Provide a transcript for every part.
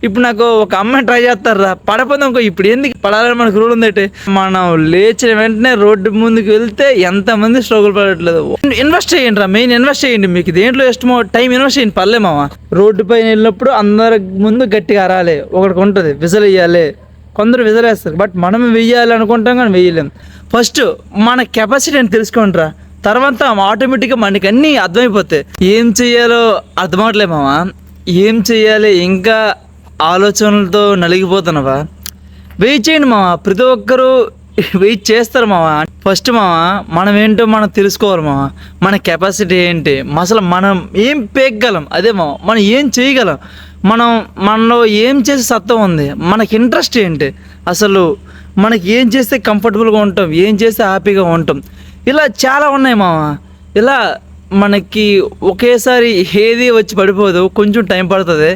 ఇప్పుడు నాకు ఒక అమ్మాయి ట్రై చేస్తారా పడపోతే ఇంకో ఇప్పుడు ఎందుకు పడాలని మనకు రూల్ ఉందంటే మనం లేచిన వెంటనే రోడ్డు ముందుకు వెళ్తే ఎంతమంది స్ట్రగుల్ పడట్లేదు. ఇన్వెస్ట్ చేయండి రా, మెయిన్ ఇన్వెస్ట్ చేయండి. మీకు దేంట్లో ఇష్టమో టైం ఇన్వెస్ట్ చేయండి, పర్లేమావా. రోడ్డు పైన వెళ్ళినప్పుడు అందరి ముందు గట్టిగా అరాలి, ఒకటికి ఉంటుంది విజల్ వేయాలి. కొందరు విజల్ వేస్తారు, బట్ మనం వెయ్యాలి అనుకుంటాం కానీ వెయ్యలేం. ఫస్ట్ మన కెపాసిటీ అని తెలుసుకోండిరా, తర్వాత ఆటోమేటిక్గా మనకి అన్నీ అర్థమైపోతాయి. ఏం చెయ్యాలో అర్థమవట్లే మావా, ఏం చెయ్యాలి ఇంకా ఆలోచనలతో నలిగిపోతున్నావా. వెయిట్ చేయండి మావా, ప్రతి ఒక్కరూ వెయిట్ చేస్తారు మావా. ఫస్ట్ మావా మనం ఏంటో మనం తెలుసుకోవాలి మావా, మన కెపాసిటీ ఏంటి, అసలు మనం ఏం పేగలం, అదే మావా మనం ఏం చేయగలం, మనలో ఏం చేసే సత్తా ఉంది, మనకి ఇంట్రెస్ట్ ఏంటి, అసలు మనకి ఏం చేస్తే కంఫర్టబుల్గా ఉంటాం, ఏం చేస్తే హ్యాపీగా ఉంటాం. ఇలా చాలా ఉన్నాయి మావా. ఇలా మనకి ఒకేసారి ఏది వచ్చి పడిపోదు, కొంచెం టైం పడుతుంది.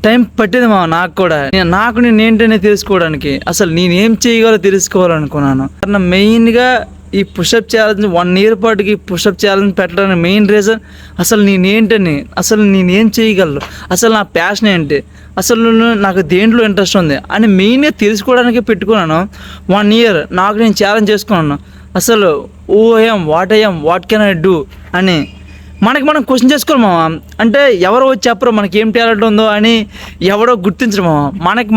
టైం పట్టింది మావా నాకు కూడా. నేను ఏంటనే తెలుసుకోవడానికి, అసలు నేనేం చేయగలో తెలుసుకోవాలనుకున్నాను. కారణం మెయిన్గా ఈ పుషప్ ఛాలెంజ్ 1 year పాటుకి పుషప్ ఛాలెంజ్ పెట్టడానికి మెయిన్ రీజన్ అసలు నేనేంటని, అసలు నేనేం చేయగలను, అసలు నా ప్యాషన్ ఏంటి, అసలు నాకు దేంట్లో ఇంట్రెస్ట్ ఉంది అని మెయిన్గా తెలుసుకోవడానికి పెట్టుకున్నాను. 1 year నాకు నేను ఛాలెంజ్ చేసుకున్నాను. అసలు వాట్ కెన్ ఐ డూ అని మనం క్వశ్చన్ చేసుకోవాలి మావా. అంటే ఎవరో వచ్చి చెప్పరు మనకి ఏం టాలెంట్ ఉందో అని, ఎవడో గుర్తించరు మావా.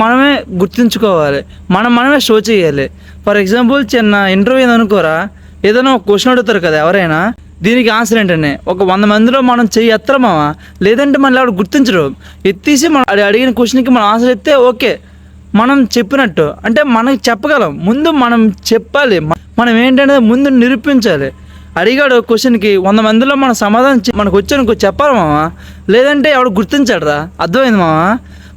మనమే గుర్తించుకోవాలి, మనమే షో చేయాలి. ఫర్ ఎగ్జాంపుల్ చిన్న ఇంటర్వ్యూ అనుకోరా, ఏదైనా ఒక క్వశ్చన్ అడుగుతారు కదా ఎవరైనా, దీనికి ఆన్సర్ ఏంటంటే ఒక 100 మందిలో మనం చెయ్యి ఎత్తరు మావా, లేదంటే మనల్ని ఎవరు గుర్తించరు. ఎత్తేసి మనం అడిగిన క్వశ్చన్కి మనం ఆన్సర్ ఇస్తే ఓకే మనం చెప్పినట్టు. అంటే మనకి చెప్పగలం, ముందు మనం చెప్పాలి, మనం ఏంటంటే ముందు నిరూపించాలి. అడిగాడు క్వశ్చన్కి 100 మందిలో మన సమాధానం మనకు వచ్చాను చెప్పాలి మావా, లేదంటే ఎవడు గుర్తించాడు రా. అర్థమైంది మావా.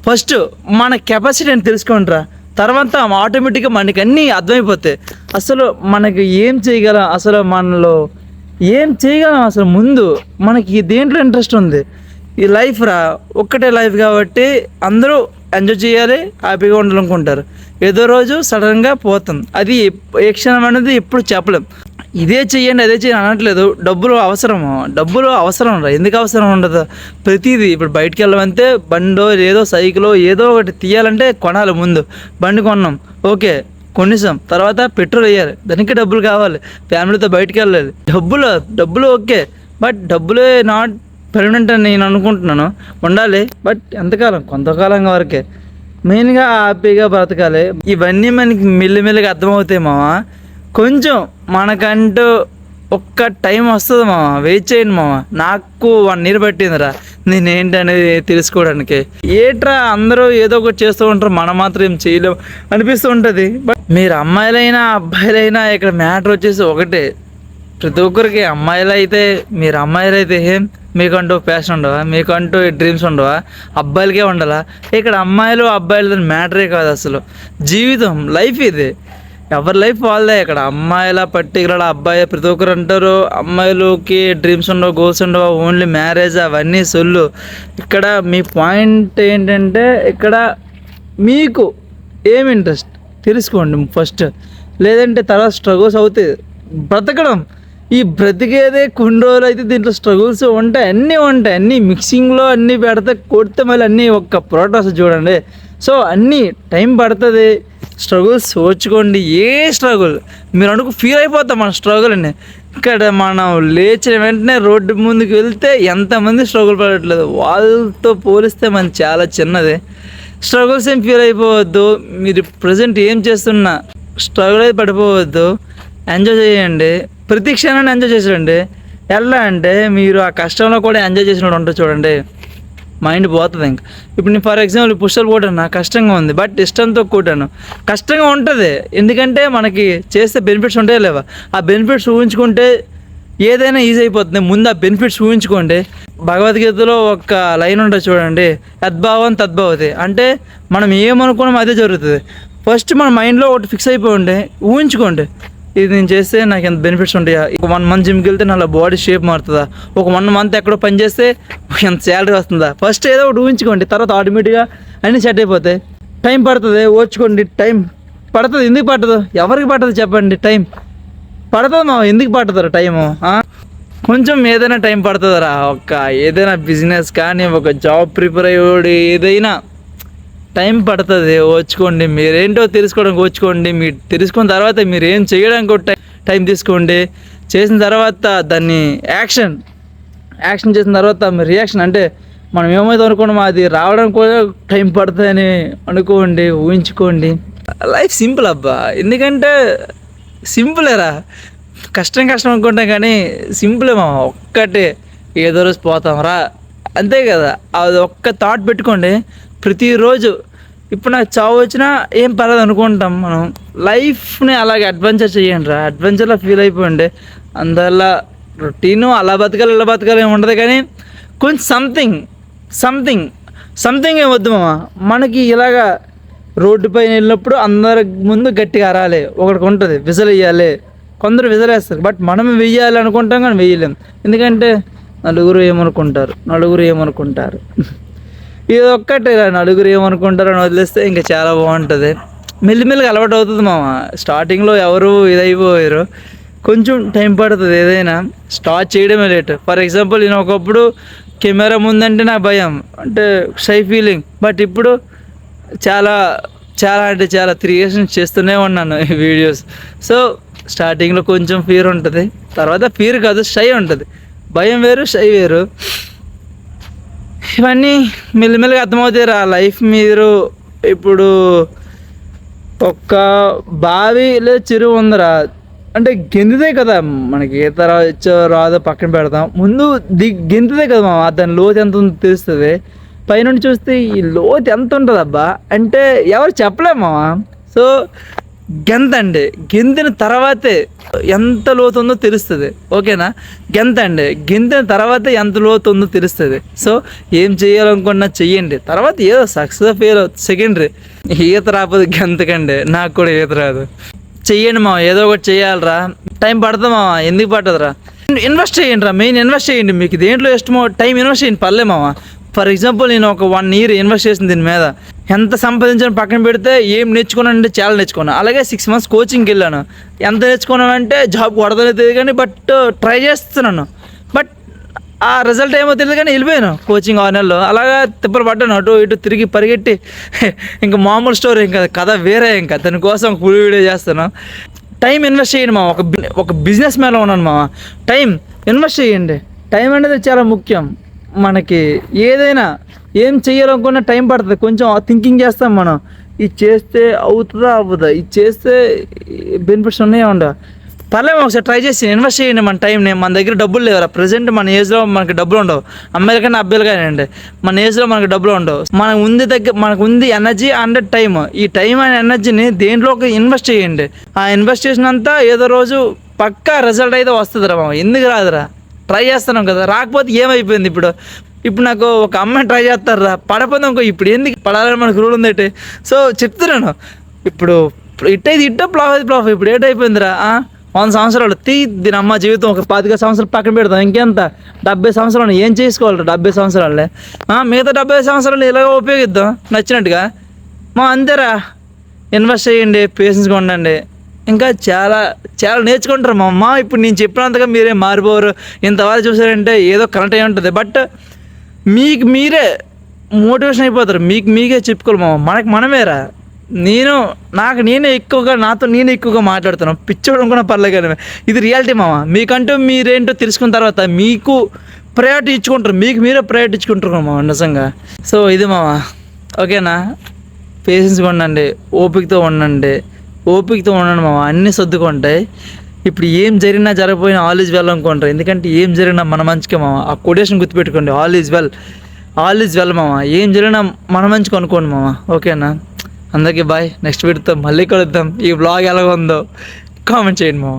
ఫస్ట్ మన కెపాసిటీ అని తెలుసుకోండిరా, తర్వాత ఆటోమేటిక్గా మనకి అన్నీ అర్థమైపోతాయి. అసలు మనకి ఏం చేయగలం, అసలు మనలో ఏం చేయగలం, అసలు ముందు మనకి దేంట్లో ఇంట్రెస్ట్ ఉంది. ఈ లైఫ్ రా, ఒక్కటే లైఫ్ కాబట్టి అందరూ ఎంజాయ్ చేయాలి, హ్యాపీగా ఉండాలనుకుంటారు. ఏదో రోజు సడన్గా పోతాం, అది ఏ క్షణం అనేది ఎప్పుడు చెప్పలేం. ఇదే చెయ్యండి అదే చెయ్యండి అనట్లేదు, డబ్బులు అవసరం రా. ఎందుకు అవసరం ఉండదు, ప్రతిదీ ఇప్పుడు బయటికి వెళ్ళమంటే బండో ఏదో సైకిలో ఏదో ఒకటి తీయాలంటే కొనాలి. ముందు బండి కొన్నాం, ఓకే కొనిసాం, తర్వాత పెట్రోల్ వేయాలి, దానికి డబ్బులు కావాలి, ఫ్యామిలీతో బయటికి వెళ్ళాలి, డబ్బులు ఓకే, బట్ డబ్బులే నాట్ పర్మనెంట్ అని నేను అనుకుంటున్నాను. ఉండాలి, బట్ ఎంతకాలం, కొంతకాలంగా వరకే. మెయిన్గా హ్యాపీగా బ్రతకాలి. ఇవన్నీ మనకి మెల్లిమెల్లిగా అర్థమవుతాయి మావా. కొంచెం మనకంటూ ఒక్క టైం వస్తుంది మావా, వెయిట్ చేయండి మావా. నాకు 1 year పట్టిందిరా నేనేంటి అనేది తెలుసుకోవడానికి. ఏట్రా అందరూ ఏదో ఒకటి చేస్తూ ఉంటారు, మనం మాత్రం ఏం చేయలేం అనిపిస్తూ ఉంటుంది. బట్ మీరు అమ్మాయిలైనా అబ్బాయిలైనా ఇక్కడ మ్యాటర్ వచ్చేసి ఒకటే, ప్రతి ఒక్కరికి అమ్మాయిలు అయితే మీకంటూ ప్యాషన్ ఉండవా, మీకంటూ డ్రీమ్స్ ఉండవా, అబ్బాయిలకే ఉండాలా. ఇక్కడ అమ్మాయిలు అబ్బాయిలు మ్యాటరే కాదు, అసలు జీవితం లైఫ్ ఇది, ఎవరి లైఫ్ వాళ్ళదే. ఇక్కడ అమ్మాయిల పర్టికులర్ అబ్బాయి ప్రతి ఒక్కరు అంటారు అమ్మాయిలకి డ్రీమ్స్ ఉండవు, గోల్స్ ఉండవు, ఓన్లీ మ్యారేజ్ అవన్నీ సొల్లు. ఇక్కడ మీ పాయింట్ ఏంటంటే ఇక్కడ మీకు ఏం ఇంట్రెస్ట్ తెలుసుకోండి ఫస్ట్, లేదంటే తర్వాత స్ట్రగుల్స్ అవుతాయి. బ్రతకడం ఈ బ్రతికేదే కొన్ని రోజులు అయితే దీంట్లో స్ట్రగుల్స్ ఉంటాయి, అన్నీ మిక్సింగ్లో అన్నీ పెడితే కొడితే మళ్ళీ అన్నీ ఒక్క ప్రోటోస్ చూడండి. సో అన్నీ టైం పడుతుంది, స్ట్రగుల్స్ ఓర్చుకోండి. ఏ స్ట్రగుల్ మీరు ఫీల్ అయిపోతాం మన స్ట్రగుల్ అని. ఇక్కడ మనం లేచిన వెంటనే రోడ్డు ముందుకు వెళ్తే ఎంతమంది స్ట్రగుల్ పడట్లేదు, వాళ్ళతో పోలిస్తే మనం చాలా చిన్నది. స్ట్రగుల్స్ ఏం ఫీల్ అయిపోవద్దు, మీరు ప్రజెంట్ ఏం చేస్తున్నా స్ట్రగుల్ అయితే పడిపోవద్దు. ఎంజాయ్ చేయండి, ప్రతి క్షణాన్ని ఎంజాయ్ చేసేయండి. ఎలా అంటే మీరు ఆ కష్టంలో కూడా ఎంజాయ్ చేసినట్టు ఉంటుంది చూడండి, మైండ్ పోతుంది. ఇంకా ఇప్పుడు నేను ఫర్ ఎగ్జాంపుల్ పుషల్ కొట్టాను, కష్టంగా ఉంది, బట్ ఇష్టంతో కొట్టాను. కష్టంగా ఉంటుంది, ఎందుకంటే మనకి చేస్తే బెనిఫిట్స్ ఉంటాయో లేవా, ఆ బెనిఫిట్స్ ఊహించుకుంటే ఏదైనా ఈజీ అయిపోతుంది. ముందు ఆ బెనిఫిట్స్ ఊహించుకోండి. భగవద్గీతలో ఒక లైన్ ఉంటుంది చూడండి, యద్భావం తద్భవతి, అంటే మనం ఏమనుకున్నామో అదే జరుగుతుంది. ఫస్ట్ మన మైండ్లో ఒకటి ఫిక్స్ అయిపోండి, ఊహించుకోండి ఇది నేను చేస్తే నాకు ఎంత బెనిఫిట్స్ ఉంటాయా, 1 month జిమ్కి వెళ్తే నా బాడీ షేప్ మారుతుందా, ఒక 1 month ఎక్కడో పని చేస్తే ఎంత శాలరీ వస్తుందా, ఫస్ట్ ఏదో ఒకటి ఊహించుకోండి, తర్వాత ఆటోమేటిక్గా అన్నీ సెట్ అయిపోతాయి. టైం పడుతుంది, ఓర్చుకోండి. టైం పడుతుంది, ఎందుకు పట్టదు, ఎవరికి పట్టదు చెప్పండి, టైం పడుతుంది మా, ఎందుకు పడుతుంది టైము, కొంచెం ఏదైనా టైం పడుతుందిరా. ఏదైనా బిజినెస్ కానీ ఒక జాబ్ ప్రిపేర్ అయ్యేవాడు ఏదైనా టైం పడుతుంది, ఓర్చుకోండి. మీరేంటో తెలుసుకోవడానికి ఓర్చుకోండి. మీరు తెలుసుకున్న తర్వాత మీరు ఏం చేయడానికి ఒక టైం తీసుకోండి. చేసిన తర్వాత దాన్ని యాక్షన్ చేసిన తర్వాత మీ రియాక్షన్, అంటే మనం ఏమైతే అనుకున్నామో అది రావడానికి కూడా టైం పడుతుందని అనుకోండి, ఊహించుకోండి. లైఫ్ సింపుల్ అబ్బా, ఎందుకంటే సింపులేరా. కష్టం అనుకుంటాం కానీ సింపులే మామ. ఒక్కటే ఏదో రోజు పోతాం రా, అంతే కదా. అది ఒక్క థాట్ పెట్టుకోండి ప్రతిరోజు. ఇప్పుడు నాకు చావు వచ్చినా ఏం పర్లేదు అనుకుంటాం మనం. లైఫ్ని అలాగే అడ్వెంచర్ చేయండి రా, అడ్వెంచర్లో ఫీల్ అయిపోండి. అందువల్ల రొటీను అలా బతకాలి ఇలా బతకాలి ఏమి ఉండదు, కానీ కొంచెం సంథింగ్ ఏం వద్దు మామ. మనకి ఇలాగా రోడ్డు పైన వెళ్ళినప్పుడు అందరి ముందు గట్టిగా అరాలి, ఒకటికి ఉంటుంది విజల్ వేయాలి. కొందరు విజల్ వేస్తారు, బట్ మనం వెయ్యాలి అనుకుంటాం కానీ వెయ్యలేం. ఎందుకంటే నలుగురు ఏమనుకుంటారు ఇది ఒక్కటే, నలుగురు ఏమనుకుంటారు అని వదిలేస్తే ఇంకా చాలా బాగుంటుంది. మెల్లిమెల్లిగా అలవాటు అవుతుంది మామ. స్టార్టింగ్లో ఎవరు ఇదైపోయారు, కొంచెం టైం పడుతుంది. ఏదైనా స్టార్ట్ చేయడమే లేట్. ఫర్ ఎగ్జాంపుల్ నేను ఒకప్పుడు కెమెరా ముందంటే నాకు భయం, అంటే షై ఫీలింగ్. బట్ ఇప్పుడు చాలా 3 years నుంచి చేస్తూనే ఉన్నాను ఈ వీడియోస్. సో స్టార్టింగ్లో కొంచెం ఫీర్ ఉంటుంది, తర్వాత ఫీర్ కాదు షై ఉంటుంది. భయం వేరు, షై వేరు. ఇవన్నీ మెల్లిమెల్లిగా అర్థమవుతాయి రా. లైఫ్ మీరు ఇప్పుడు ఒక్క బావి లేదా చెరువు ఉందిరా, అంటే గెంతుదే కదా మనకి. ఈత రాదో పక్కన పెడతాం, ముందు గెంతుదే కదా దాని లోతు ఎంత ఉందో తెలుస్తుంది. పైనుండి చూస్తే ఈ లోతు ఎంత ఉంటుంది అబ్బా అంటే ఎవరు చెప్పలేమా. సో గెంతండి, గెంతిన తర్వాతే ఎంత లోతు ఉందో తెలుస్తుంది. ఓకేనా, గెంతిన తర్వాతే ఎంత లోతు ఉందో తెలుస్తుంది. సో ఏం చేయాలనుకున్నా చెయ్యండి, తర్వాత ఏదో సక్సెస్ ఫెయిల్ అవుతుంది సెకండరీ. ఈత రాకపోతే గెంతకండి, నాకు కూడా ఈత రాదు. చెయ్యండి మామ, ఏదో ఒకటి చెయ్యాలరా. టైం పడుతుంది మామ, ఎందుకు పట్టదురా. ఇన్వెస్ట్ చేయండి రా, మెయిన్ ఇన్వెస్ట్ చేయండి. మీకు దేంట్లో ఇష్టమో టైం ఇన్వెస్ట్ చేయండి, పర్లే మామ. ఫర్ ఎగ్జాంపుల్ నేను ఒక 1 year ఇన్వెస్ట్ చేసిన దీని మీద, ఎంత సంపాదించాను పక్కన పెడితే ఏం నేర్చుకున్నానంటే చాలా నేర్చుకున్నాను. అలాగే 6 months కోచింగ్కి వెళ్ళాను. ఎంత నేర్చుకున్నానంటే జాబ్ కొడతానే తెలియదు కానీ, బట్ ట్రై చేస్తున్నాను. బట్ ఆ రిజల్ట్ ఏమో తెలియదు కానీ వెళ్ళిపోయాను కోచింగ్ 6 నెలలు. అలాగా తిప్పలు పడ్డాను, అటు ఇటు తిరిగి పరిగెట్టి. ఇంకా మామూలు స్టోరీ, ఇంకా కథ వేరే. ఇంకా దానికోసం ఫుల్ వీడియో చేస్తాను. టైం ఇన్వెస్ట్ చేయండి మామ. ఒక బిజినెస్ మ్యాన్లో ఉన్నాను మామ. టైం ఇన్వెస్ట్ చేయండి. టైం అనేది చాలా ముఖ్యం మనకి. ఏదైనా ఏం చేయాలనుకున్నా టైం పడుతుంది, కొంచెం థింకింగ్ చేస్తాం మనం. ఇది చేస్తే అవుతుందా అవ్వదా, ఇది చేస్తే బెనిఫిట్స్ ఉన్నాయా ఉండవు, పర్లేదు ఒకసారి ట్రై చేసి ఇన్వెస్ట్ చేయండి మన టైంని. మన దగ్గర డబ్బులు లేవురా ప్రజెంట్, మన ఏజ్లో మనకి డబ్బులు ఉండవు. అమ్మాయిల కన్నా అబ్బాయిలు కానివ్వండి, మన ఏజ్లో మనకి డబ్బులు ఉండవు. మనకు ఉంది ఎనర్జీ అండ్ టైం. ఈ టైం అండ్ ఎనర్జీని దేంట్లోకి ఇన్వెస్ట్ చేయండి. ఆ ఇన్వెస్ట్ చేసినంత ఏదో రోజు పక్కా రిజల్ట్ అయితే వస్తుందిరా మామ. ఎందుకు రాదురా, ట్రై చేస్తున్నాం కదా. రాకపోతే ఏమైపోయింది. ఇప్పుడు నాకు ఒక అమ్మాయి ట్రై చేస్తారా, పడపోతే ఇంకో ఇప్పుడు ఎందుకు పడాలని మనకు రూల్ ఉందట. సో చెప్తున్నాను, ఇప్పుడు ఇట్ట ఫ్లాప్ ఇప్పుడు ఏటైపోయిందిరా. 100 సంవత్సరాలు దీని అమ్మ జీవితం ఒక 25 సంవత్సరాలు పక్కన పెడతాం, ఇంకెంత 70 సంవత్సరాలు ఏం చేసుకోవాలి. 70 సంవత్సరాలే, మిగతా 70 సంవత్సరాలు ఇలాగ ఉపయోగిద్దాం నచ్చినట్టుగా. అంతేరా, ఇన్వెస్ట్ చేయండి, పేషెన్స్గా ఉండండి. ఇంకా చాలా నేర్చుకుంటారు మా అమ్మ. ఇప్పుడు నేను చెప్పినంతగా మీరేం మారిపోరు. ఇంతవరకు చూసారంటే ఏదో కరెక్ట్ అయి ఉంటుంది, బట్ మీకు మీరే మోటివేషన్ అయిపోతారు. మీకే చెప్పుకోవాలి మామ. మనమేరా. నేనే ఎక్కువగా మాట్లాడుతున్నాను. పిచ్చోడు అనుకున్న పర్లేదు కానీ ఇది రియాలిటీ మామ. మీకంటూ మీరేంటో తెలుసుకున్న తర్వాత మీకు ప్రయారిటీ ఇచ్చుకుంటారు, మీకు మీరే ప్రయారిటీ ఇచ్చుకుంటారు మామ నిజంగా. సో ఇది మామ, ఓకేనా. పేషెన్స్గా ఉండండి, ఓపికతో ఉండండి మామ. అన్నీ సర్దుకుంటాయి. ఇప్పుడు ఏం జరిగినా జరగపోయినా ఆల్ ఈజ్ వెల్ అనుకుంటారు. ఎందుకంటే ఏం జరిగినా మన మంచిగా మామ. ఆ కొటేషన్ గుర్తుపెట్టుకోండి, ఆల్ ఈజ్ వెల్ మామ. ఏం జరిగినా మన మంచిగా అనుకోండి మామ, ఓకేనా. అందరికీ బాయ్. నెక్స్ట్ వీడియోతో మళ్ళీ కలుద్దాం. ఈ బ్లాగ్ ఎలా ఉందో కామెంట్ చేయండి మామ.